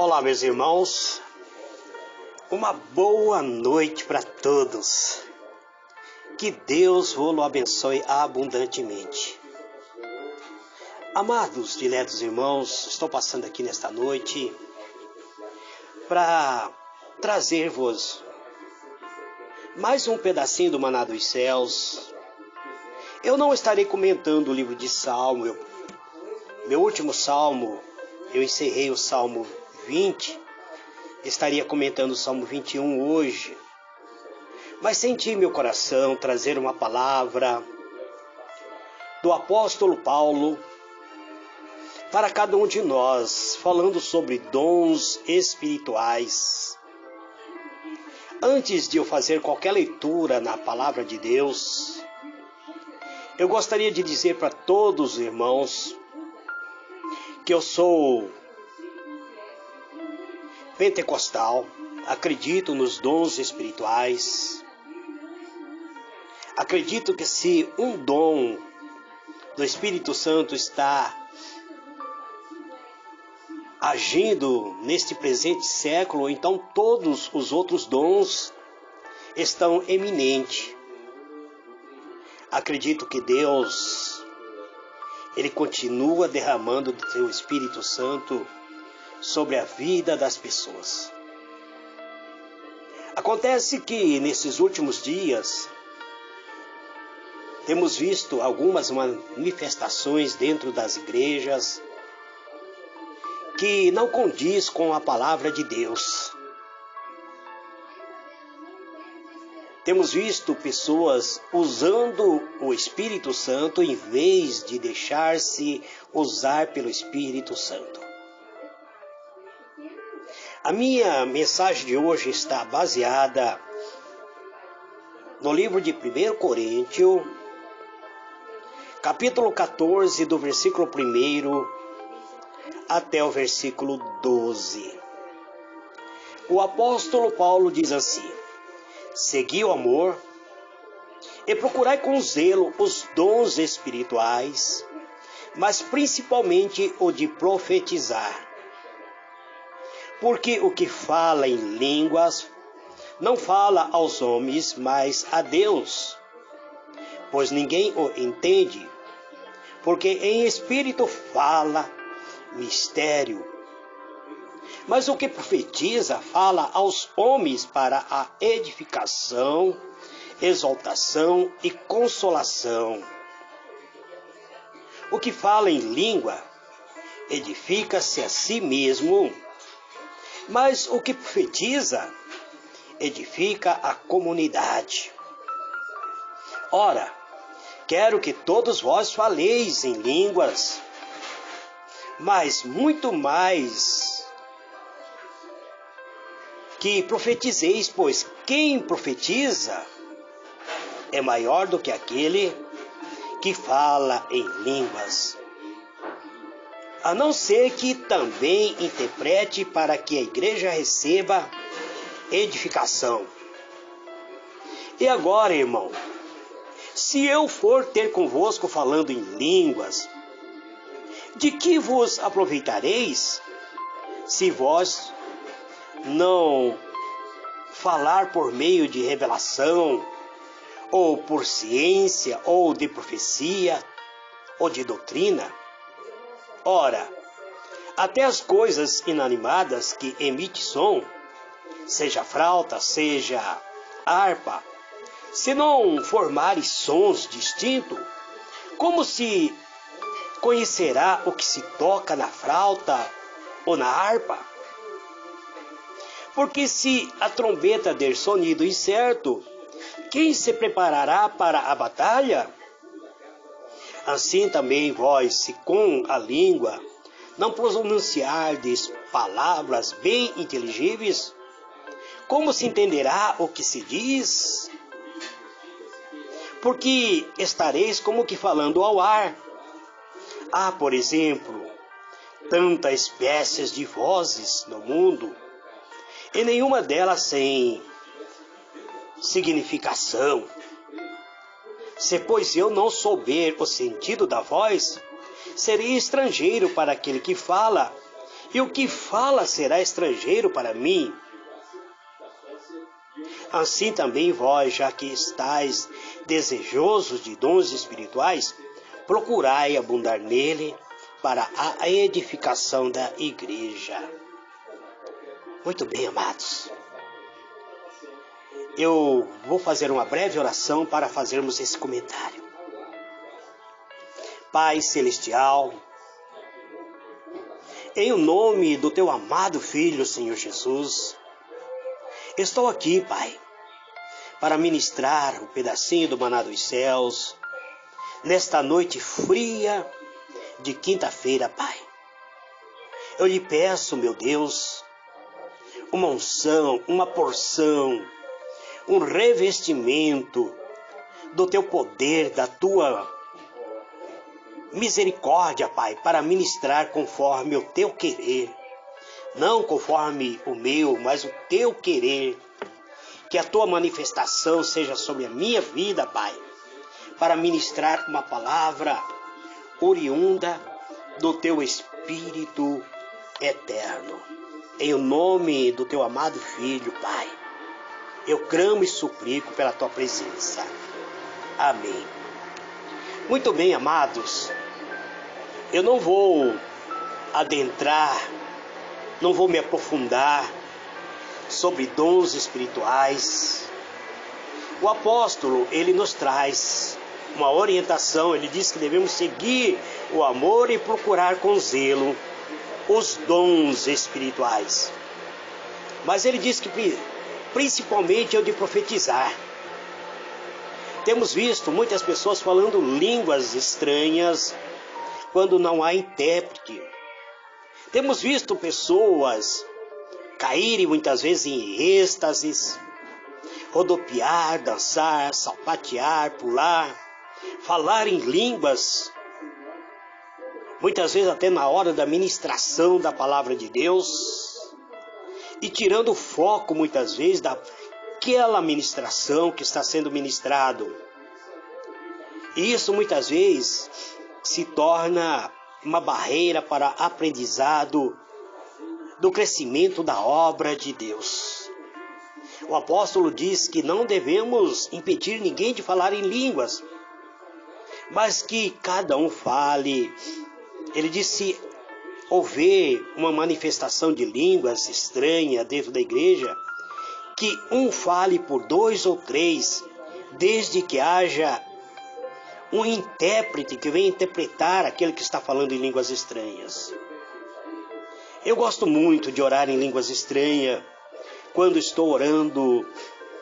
Olá, meus irmãos, uma boa noite para todos. Que Deus vos abençoe abundantemente. Amados, diletos irmãos, estou passando aqui nesta noite para trazer-vos mais um pedacinho do Maná dos Céus. Eu não estarei comentando o livro de Salmo, meu último salmo, eu encerrei o Salmo 20, estaria comentando o Salmo 21 hoje, mas senti em meu coração trazer uma palavra do apóstolo Paulo para cada um de nós, falando sobre dons espirituais. Antes de eu fazer qualquer leitura na palavra de Deus, eu gostaria de dizer para todos os irmãos que eu sou pentecostal, acredito nos dons espirituais. Acredito que se um dom do Espírito Santo está agindo neste presente século, então todos os outros dons estão eminentes. Acredito que Deus, Ele continua derramando do seu Espírito Santo sobre a vida das pessoas. Acontece que nesses últimos dias temos visto algumas manifestações dentro das igrejas que não condiz com a palavra de Deus. Temos visto pessoas usando o Espírito Santo em vez de deixar-se usar pelo Espírito Santo. A minha mensagem de hoje está baseada no livro de 1 Coríntios, capítulo 14, do versículo 1 até o versículo 12. O apóstolo Paulo diz assim: segui o amor e procurai com zelo os dons espirituais, mas principalmente o de profetizar. Porque o que fala em línguas não fala aos homens, mas a Deus, pois ninguém o entende, porque em espírito fala mistério. Mas o que profetiza fala aos homens para a edificação, exaltação e consolação. O que fala em língua edifica-se a si mesmo, mas o que profetiza edifica a comunidade. Ora, quero que todos vós faleis em línguas, mas muito mais que profetizeis, pois quem profetiza é maior do que aquele que fala em línguas, a não ser que também interprete para que a igreja receba edificação. E agora, irmão, se eu for ter convosco falando em línguas, de que vos aproveitareis, se vós não falar por meio de revelação, ou por ciência, ou de profecia, ou de doutrina? Ora, até as coisas inanimadas que emitem som, seja flauta, seja harpa, se não formarem sons distintos, como se conhecerá o que se toca na flauta ou na harpa? Porque se a trombeta der sonido incerto, quem se preparará para a batalha? Assim também vós, se com a língua não pronunciardes palavras bem inteligíveis, como se entenderá o que se diz? Porque estareis como que falando ao ar. Há, por exemplo, tantas espécies de vozes no mundo, e nenhuma delas sem significação. Se, pois, eu não souber o sentido da voz, serei estrangeiro para aquele que fala, e o que fala será estrangeiro para mim. Assim também vós, já que estáis desejosos de dons espirituais, procurai abundar nele para a edificação da igreja. Muito bem, amados. Eu vou fazer uma breve oração para fazermos esse comentário. Pai Celestial, em nome do Teu amado Filho, Senhor Jesus, estou aqui, Pai, para ministrar um pedacinho do maná dos céus, nesta noite fria de quinta-feira, Pai. Eu lhe peço, meu Deus, uma unção, uma porção, um revestimento do Teu poder, da Tua misericórdia, Pai, para ministrar conforme o Teu querer. Não conforme o meu, mas o Teu querer. Que a Tua manifestação seja sobre a minha vida, Pai, para ministrar uma palavra oriunda do Teu Espírito eterno. Em nome do Teu amado Filho, Pai, eu clamo e suplico pela Tua presença. Amém. Muito bem, amados. Eu não vou adentrar, não vou me aprofundar sobre dons espirituais. O apóstolo, ele nos traz uma orientação, ele diz que devemos seguir o amor e procurar com zelo os dons espirituais. Mas ele diz que principalmente é o de profetizar. Temos visto muitas pessoas falando línguas estranhas quando não há intérprete. Temos visto pessoas caírem muitas vezes em êxtases, rodopiar, dançar, salpatear, pular, falar em línguas, muitas vezes até na hora da ministração da palavra de Deus, e tirando o foco muitas vezes daquela ministração que está sendo ministrado. E isso muitas vezes se torna uma barreira para aprendizado do crescimento da obra de Deus. O apóstolo diz que não devemos impedir ninguém de falar em línguas, mas que cada um fale. Ele disse: houver uma manifestação de línguas estranha dentro da igreja, que um fale por 2 ou 3, desde que haja um intérprete que venha interpretar aquele que está falando em línguas estranhas. Eu gosto muito de orar em línguas estranhas quando estou orando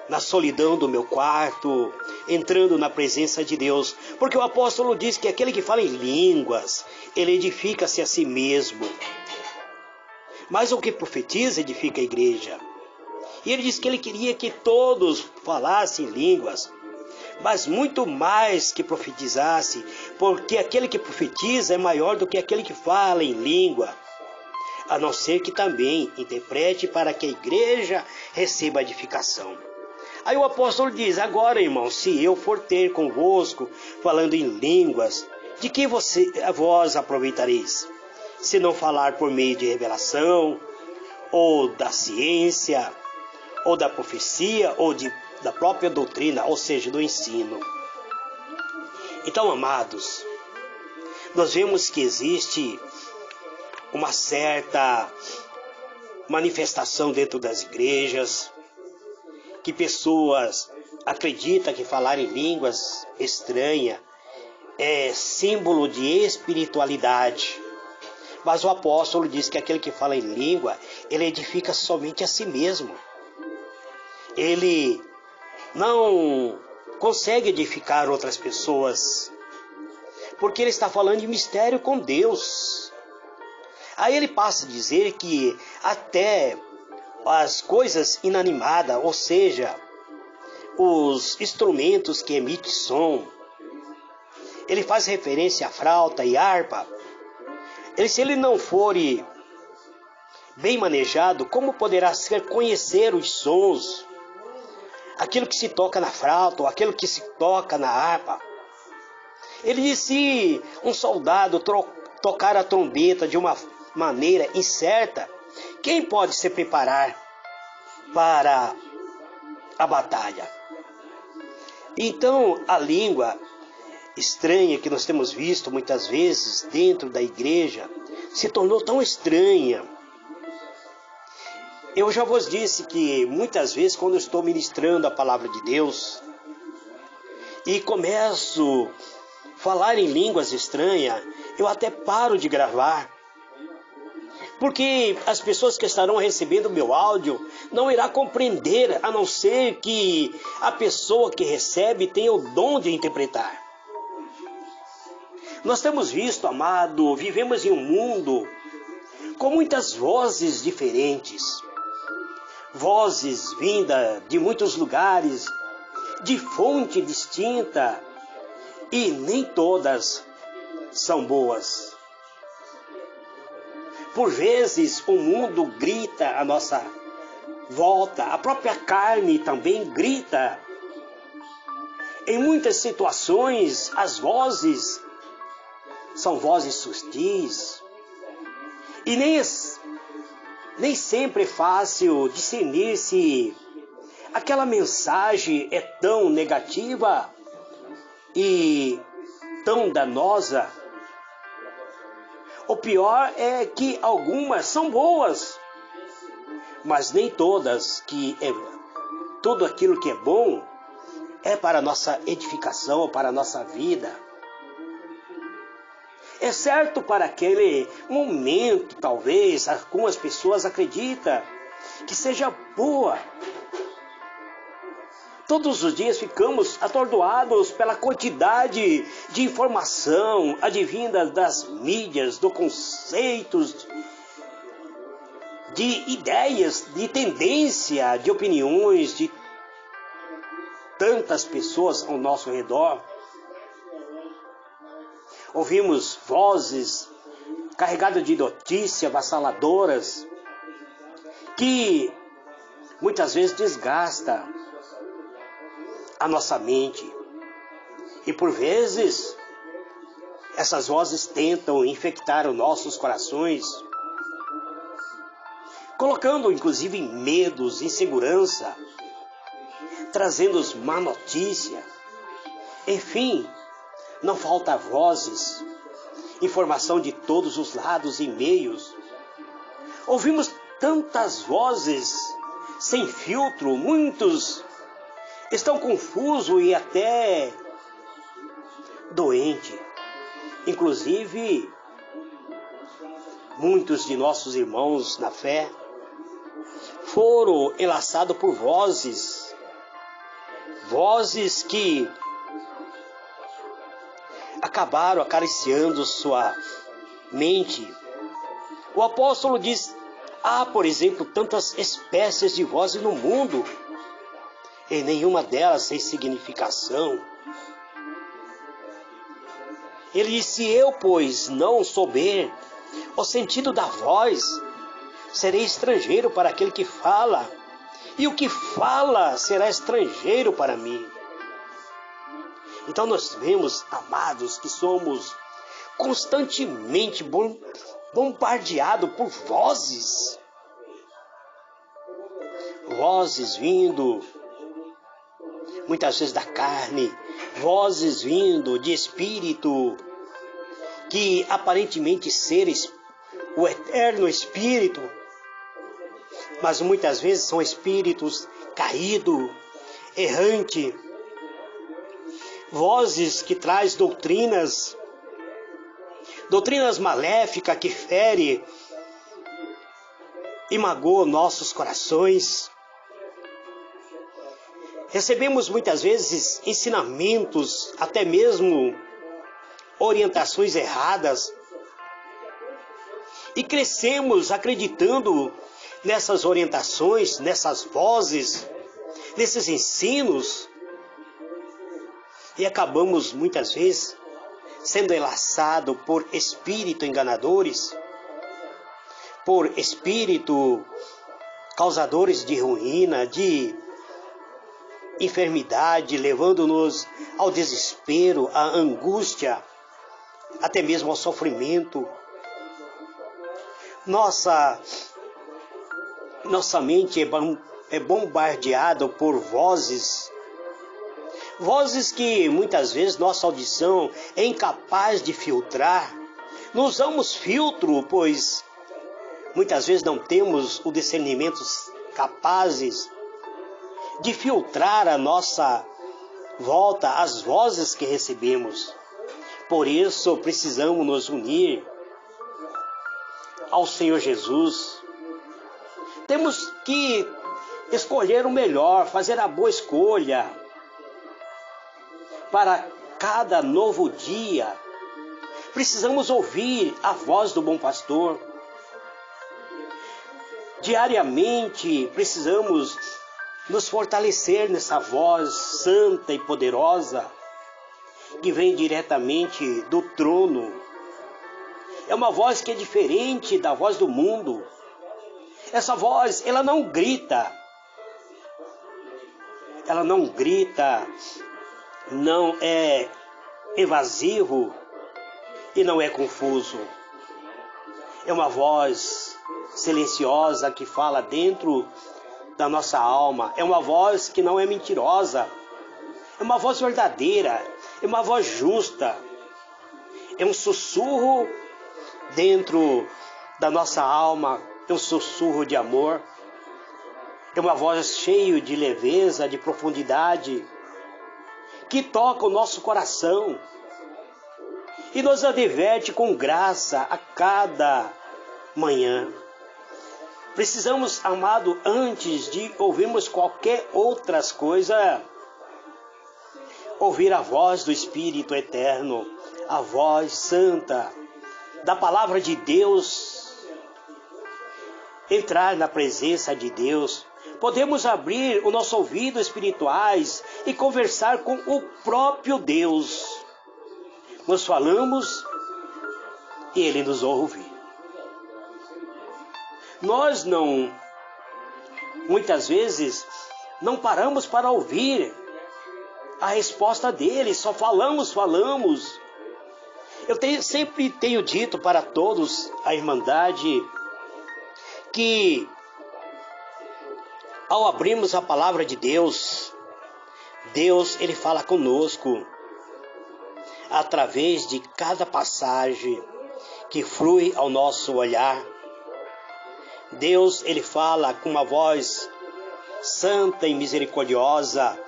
na solidão do meu quarto, entrando na presença de Deus, porque o apóstolo diz que aquele que fala em línguas, ele edifica-se a si mesmo, mas o que profetiza edifica a igreja. E ele diz que ele queria que todos falassem línguas, mas muito mais que profetizasse, porque aquele que profetiza é maior do que aquele que fala em língua, a não ser que também interprete para que a igreja receba edificação. Aí o apóstolo diz: agora, irmãos, se eu for ter convosco falando em línguas, de que vós aproveitareis? Se não falar por meio de revelação, ou da ciência, ou da profecia, ou da própria doutrina, ou seja, do ensino. Então, amados, nós vemos que existe uma certa manifestação dentro das igrejas, que pessoas acreditam que falar em línguas estranhas é símbolo de espiritualidade. Mas o apóstolo diz que aquele que fala em língua, ele edifica somente a si mesmo. Ele não consegue edificar outras pessoas, porque ele está falando de mistério com Deus. Aí ele passa a dizer que até as coisas inanimadas, ou seja, os instrumentos que emitem som, ele faz referência à flauta e harpa. Se ele não for bem manejado, como poderá ser conhecer os sons? Aquilo que se toca na flauta, ou aquilo que se toca na harpa. Ele diz: se um soldado tocar a trombeta de uma maneira incerta, quem pode se preparar para a batalha? Então, a língua estranha que nós temos visto muitas vezes dentro da igreja se tornou tão estranha. Eu já vos disse que muitas vezes, quando eu estou ministrando a palavra de Deus e começo a falar em línguas estranhas, eu até paro de gravar, porque as pessoas que estarão recebendo o meu áudio não irá compreender, a não ser que a pessoa que recebe tenha o dom de interpretar. Nós temos visto, amado, vivemos em um mundo com muitas vozes diferentes. Vozes vindas de muitos lugares, de fonte distinta, e nem todas são boas. Por vezes o mundo grita à nossa volta, a própria carne também grita. Em muitas situações as vozes são vozes sutis, e nem sempre é fácil discernir se aquela mensagem é tão negativa e tão danosa. O pior é que algumas são boas, mas nem todas, tudo aquilo que é bom é para a nossa edificação, para a nossa vida. É certo, para aquele momento, talvez, algumas pessoas acreditam que seja boa. Todos os dias ficamos atordoados pela quantidade de informação advinda das mídias, dos conceitos, de ideias, de tendência, de opiniões de tantas pessoas ao nosso redor. Ouvimos vozes carregadas de notícias avassaladoras que muitas vezes desgasta a nossa mente. E por vezes essas vozes tentam infectar os nossos corações, colocando inclusive medos, insegurança, trazendo má notícia. Enfim, não falta vozes, informação de todos os lados e meios. Ouvimos tantas vozes sem filtro, muitos estão confusos e até doentes. Inclusive, muitos de nossos irmãos na fé foram enlaçados por vozes que acabaram acariciando sua mente. O apóstolo diz: há, por exemplo, tantas espécies de vozes no mundo, e nenhuma delas tem significação. Ele diz: se eu, pois, não souber o sentido da voz, serei estrangeiro para aquele que fala, e o que fala será estrangeiro para mim. Então nós vemos, amados, que somos constantemente bombardeados por vozes. Vozes vindo muitas vezes da carne, vozes vindo de espírito, que aparentemente ser o eterno espírito, mas muitas vezes são espíritos caídos, errantes. Vozes que traz doutrinas maléficas que ferem e magoam nossos corações. Recebemos muitas vezes ensinamentos, até mesmo orientações erradas, e crescemos acreditando nessas orientações, nessas vozes, nesses ensinos, e acabamos muitas vezes sendo enlaçados por espíritos enganadores, por espíritos causadores de ruína, de enfermidade, levando-nos ao desespero, à angústia, até mesmo ao sofrimento. Nossa mente é bombardeada por vozes que muitas vezes nossa audição é incapaz de filtrar. Não usamos filtro, pois muitas vezes não temos o discernimento capazes de filtrar a nossa volta, as vozes que recebemos. Por isso precisamos nos unir ao Senhor Jesus. Temos que escolher o melhor, fazer a boa escolha para cada novo dia. Precisamos ouvir a voz do bom pastor. Diariamente precisamos nos fortalecer nessa voz santa e poderosa que vem diretamente do trono. É uma voz que é diferente da voz do mundo. Essa voz, ela não grita. Ela não grita, não é evasivo e não é confuso. É uma voz silenciosa que fala dentro da nossa alma. É uma voz que não é mentirosa. É uma voz verdadeira. É uma voz justa. É um sussurro dentro da nossa alma. É um sussurro de amor. É uma voz cheia de leveza, de profundidade, que toca o nosso coração e nos adverte com graça a cada manhã. Precisamos, amado, antes de ouvirmos qualquer outras coisa, ouvir a voz do Espírito Eterno, a voz santa da Palavra de Deus, entrar na presença de Deus. Podemos abrir o nosso ouvido espirituais e conversar com o próprio Deus. Nós falamos e Ele nos ouve. Nós muitas vezes, não paramos para ouvir a resposta dele, só falamos. Eu sempre tenho dito para todos, a Irmandade, que ao abrirmos a palavra de Deus, Ele fala conosco através de cada passagem que flui ao nosso olhar. Deus, Ele fala com uma voz santa e misericordiosa,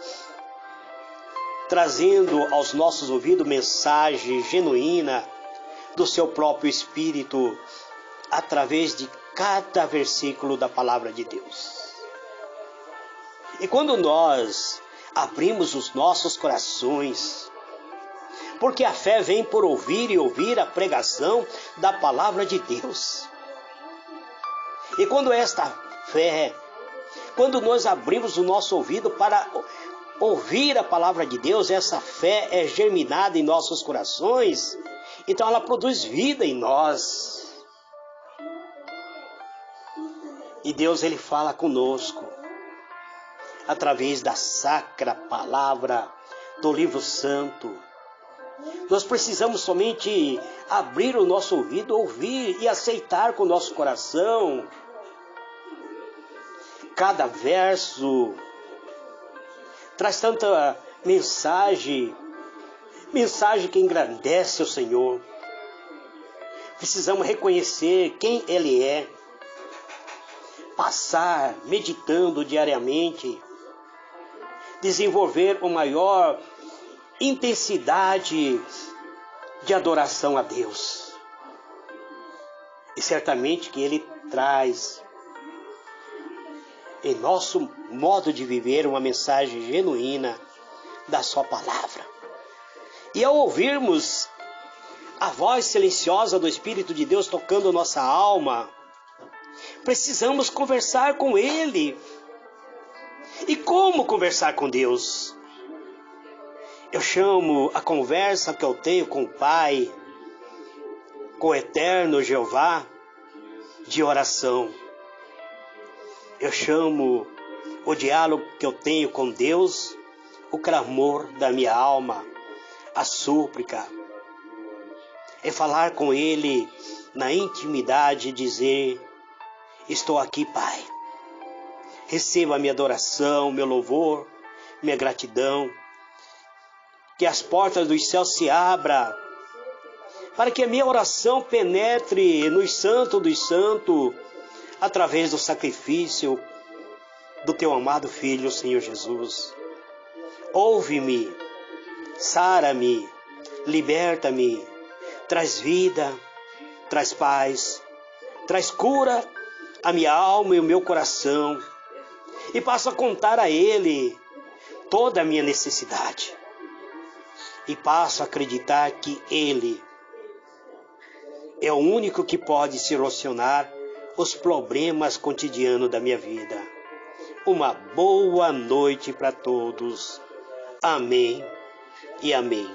trazendo aos nossos ouvidos mensagem genuína do seu próprio Espírito, através de cada versículo da palavra de Deus. E quando nós abrimos os nossos corações, porque a fé vem por ouvir e ouvir a pregação da palavra de Deus. E quando esta fé, quando nós abrimos o nosso ouvido para ouvir a palavra de Deus, essa fé é germinada em nossos corações, então ela produz vida em nós. E Deus, Ele fala conosco através da sacra palavra do livro santo. Nós precisamos somente abrir o nosso ouvido, ouvir e aceitar com o nosso coração. Cada verso traz tanta mensagem que engrandece o Senhor. Precisamos reconhecer quem Ele é, passar meditando diariamente, desenvolver uma maior intensidade de adoração a Deus. E certamente que Ele traz em nosso modo de viver uma mensagem genuína da sua palavra. E ao ouvirmos a voz silenciosa do Espírito de Deus tocando nossa alma, precisamos conversar com Ele. E como conversar com Deus? Eu chamo a conversa que eu tenho com o Pai, com o eterno Jeová, de oração. Eu chamo o diálogo que eu tenho com Deus, o clamor da minha alma, a súplica. É falar com Ele na intimidade, dizer: estou aqui, Pai. Receba a minha adoração, meu louvor, minha gratidão. Que as portas dos céus se abram, para que a minha oração penetre nos santos dos santos, através do sacrifício do teu amado Filho, Senhor Jesus. Ouve-me, sara-me, liberta-me, traz vida, traz paz, traz cura à minha alma e ao meu coração, e passo a contar a Ele toda a minha necessidade. E passo a acreditar que Ele é o único que pode solucionar os problemas cotidianos da minha vida. Uma boa noite para todos. Amém e amém.